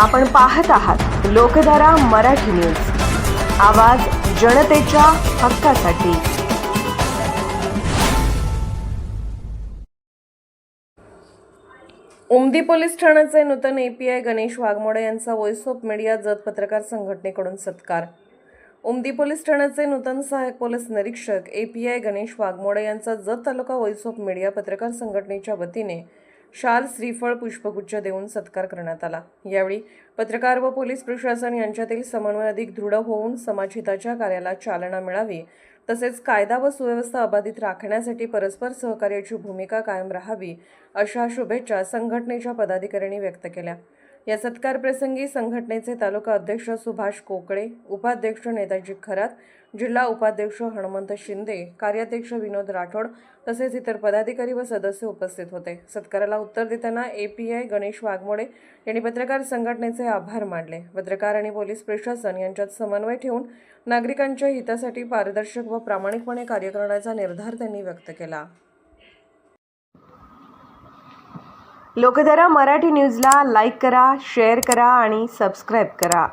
आपण पाहत आहात लोकधारा मराठी न्यूज, आवाज जनतेच्या हक्कासाठी। उमदी पोलीस ठाण्याचे नूतन एपीआय गणेश वाघमोडे यांचा व्हॉइस ऑफ मीडिया जत पत्रकार संघटनेकडून सत्कार। उमदी पोलीस ठाण्याचे नूतन सहाय्यक पोलीस निरीक्षक एपीआय गणेश वाघमोडे यांचा जत तालुका व्हॉइस ऑफ मीडिया पत्रकार संघटनेच्या वतीने शाल, श्रीफळ, पुष्पगुच्छ देऊन सत्कार करण्यात आला। यावेळी पत्रकार व पोलीस प्रशासन यांच्यातील समन्वय अधिक दृढ होऊन समाजहिताच्या कार्याला चालना मिळावी, तसेच कायदा व सुव्यवस्था अबाधित राखण्यासाठी परस्पर सहकार्याची भूमिका कायम राहावी, अशा शुभेच्छा संघटनेच्या पदाधिकाऱ्यांनी व्यक्त केल्या। या सत्कार प्रसंगी संघटनेचे तालुका अध्यक्ष सुभाष कोकळे, उपाध्यक्ष नेताजी खरात, जिल्हा उपाध्यक्ष हनुमंत शिंदे, कार्याध्यक्ष विनोद राठोड तसेच इतर पदाधिकारी व सदस्य उपस्थित होते। सत्काराला उत्तर देताना एपीआय गणेश वाघमोडे यांनी पत्रकार संघटनेचे आभार मानले। पत्रकार आणि पोलीस प्रशासन यांच्यात समन्वय ठेवून नागरिकांच्या हितासाठी पारदर्शक व प्रामाणिकपणे कार्य करण्याचा निर्धार त्यांनी व्यक्त केला। लोकधारा मराठी न्यूजला लाईक करा, शेअर करा आणि सबस्क्राईब करा।